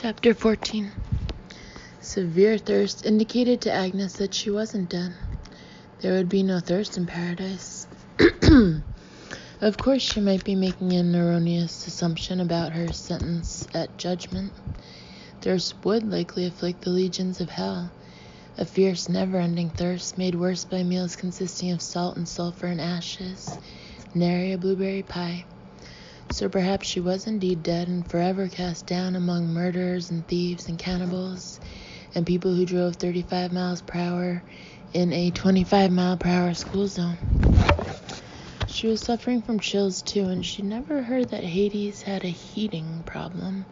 Chapter 14. Severe thirst indicated to Agnes that she wasn't dead. There would be no thirst in paradise. Of course, she might be making an erroneous assumption about her sentence at judgment. Thirst would likely afflict the legions of hell, a fierce, never-ending thirst made worse by meals consisting of salt and sulfur and ashes, nary a blueberry pie. So perhaps she was indeed dead and forever cast down among murderers and thieves and cannibals and people who drove 35 miles per hour in a 25-mile-per-hour school zone. She was suffering from chills too, and she'd never heard that Hades had a heating problem,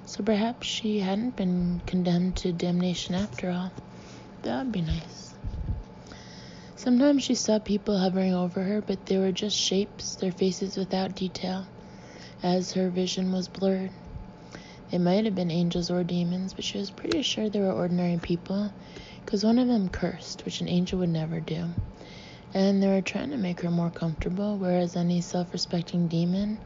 so perhaps she hadn't been condemned to damnation after all. That would be nice. Sometimes she saw people hovering over her, but they were just shapes, their faces without detail, as her vision was blurred. They might have been angels or demons, but she was pretty sure they were ordinary people, because one of them cursed, which an angel would never do. And they were trying to make her more comfortable, whereas any self-respecting demon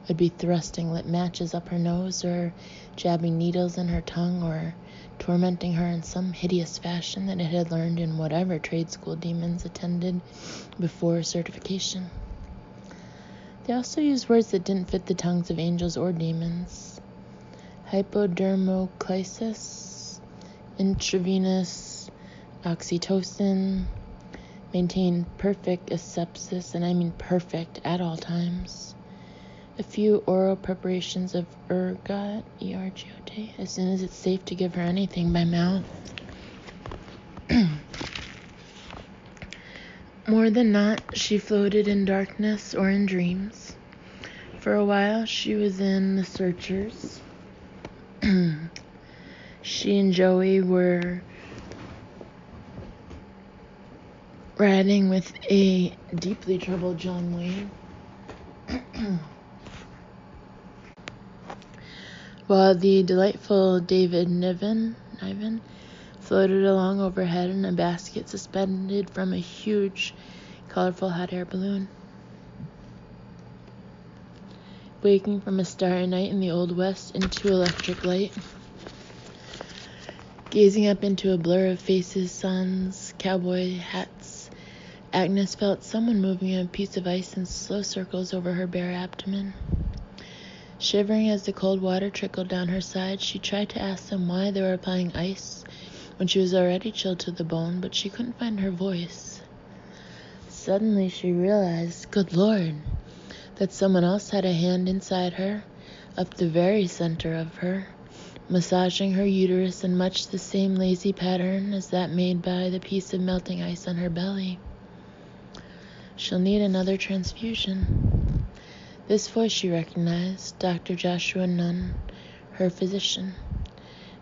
would be thrusting lit matches up her nose, or jabbing needles in her tongue, or tormenting her in some hideous fashion that it had learned in whatever trade school demons attended before certification. They also used words that didn't fit the tongues of angels or demons. Hypodermoclysis, intravenous oxytocin, maintain perfect asepsis, and I mean perfect at all times. A few oral preparations of ergot, E-R-G-O-T, as soon as it's safe to give her anything by mouth. More than not, she floated in darkness or in dreams. For a while, she was in the Searchers. She and Joey were riding with a deeply troubled John Wayne, while the delightful David Niven floated along overhead in a basket suspended from a huge, colorful hot air balloon. Waking from a starry night in the Old West into electric light, gazing up into a blur of faces, suns, cowboy hats, Agnes felt someone moving a piece of ice in slow circles over her bare abdomen. Shivering as the cold water trickled down her side, she tried to ask them why they were applying ice when she was already chilled to the bone, but she couldn't find her voice. Suddenly she realized, good Lord, that someone else had a hand inside her, up the very center of her, massaging her uterus in much the same lazy pattern as that made by the piece of melting ice on her belly. She'll need another transfusion. This voice she recognized, Dr. Joshua Nunn, her physician.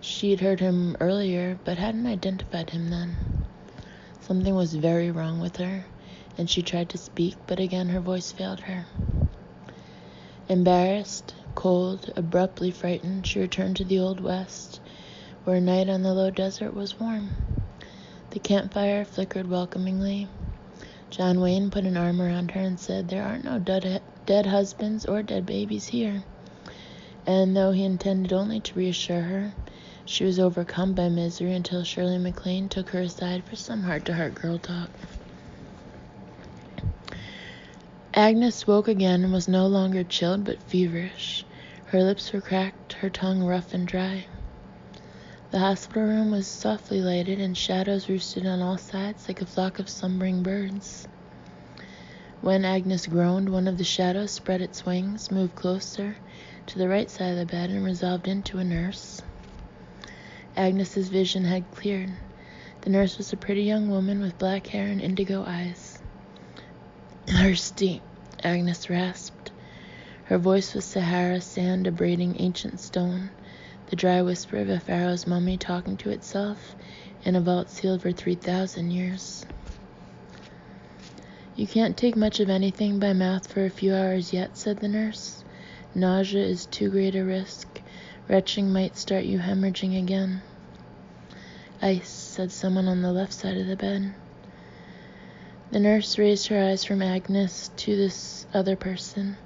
She'd heard him earlier, but hadn't identified him then. Something was very wrong with her, and she tried to speak, but again her voice failed her. Embarrassed, cold, abruptly frightened, she returned to the Old West, where night on the low desert was warm. The campfire flickered welcomingly. John Wayne put an arm around her and said, "There aren't no dead husbands or dead babies here." And though he intended only to reassure her, she was overcome by misery until Shirley MacLaine took her aside for some heart-to-heart girl talk. Agnes woke again and was no longer chilled but feverish. Her lips were cracked, her tongue rough and dry. The hospital room was softly lighted, and shadows roosted on all sides like a flock of slumbering birds. When Agnes groaned, one of the shadows spread its wings, moved closer to the right side of the bed, and resolved into a nurse. Agnes's vision had cleared. The nurse was a pretty young woman with black hair and indigo eyes. "Thirsty," Agnes rasped. Her voice was Sahara sand abrading ancient stone, the dry whisper of a pharaoh's mummy talking to itself in a vault sealed for 3,000 years. "You can't take much of anything by mouth for a few hours yet," said the nurse. "Nausea is too great a risk. Retching might start you hemorrhaging again." "Ice," said someone on the left side of the bed. The nurse raised her eyes from Agnes to this other person.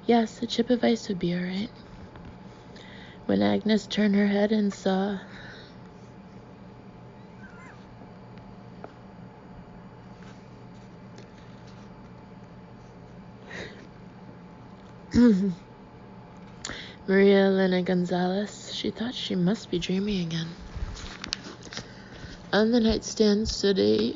Yes, a chip of ice would be all right. When Agnes turned her head and saw Maria Elena Gonzalez, she thought she must be dreaming again. On the nightstand stood a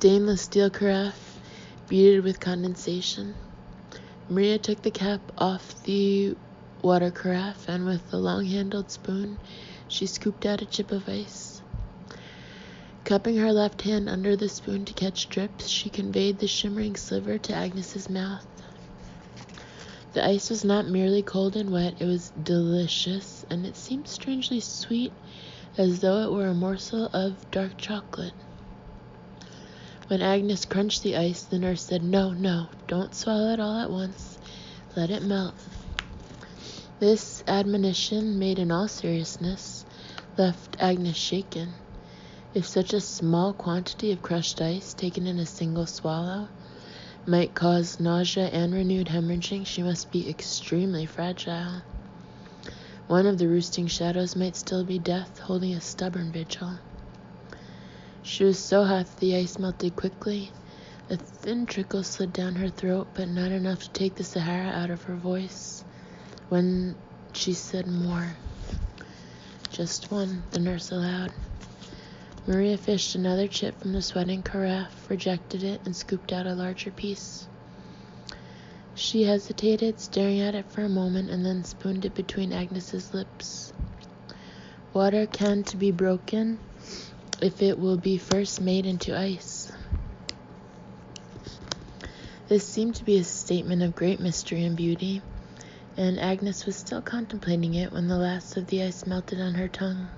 stainless steel carafe, beaded with condensation. Maria took the cap off the water carafe, and with a long-handled spoon, she scooped out a chip of ice. Cupping her left hand under the spoon to catch drips, she conveyed the shimmering sliver to Agnes's mouth. The ice was not merely cold and wet, it was delicious, and it seemed strangely sweet, as though it were a morsel of dark chocolate. When Agnes crunched the ice, the nurse said, No, don't swallow it all at once. Let it melt." This admonition, made in all seriousness, left Agnes shaken. If such a small quantity of crushed ice, taken in a single swallow, might cause nausea and renewed hemorrhaging, she must be extremely fragile. One of the roosting shadows might still be death, holding a stubborn vigil. She was so hot that the ice melted quickly. A thin trickle slid down her throat, but not enough to take the Sahara out of her voice. When she said more. "Just one," the nurse allowed. Maria fished another chip from the sweating carafe, rejected it, and scooped out a larger piece. She hesitated, staring at it for a moment, and then spooned it between Agnes's lips. "Water can't be broken if it will be first made into ice." This seemed to be a statement of great mystery and beauty, and Agnes was still contemplating it when the last of the ice melted on her tongue.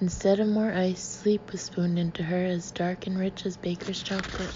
Instead of more ice, sleep was spooned into her, as dark and rich as baker's chocolate.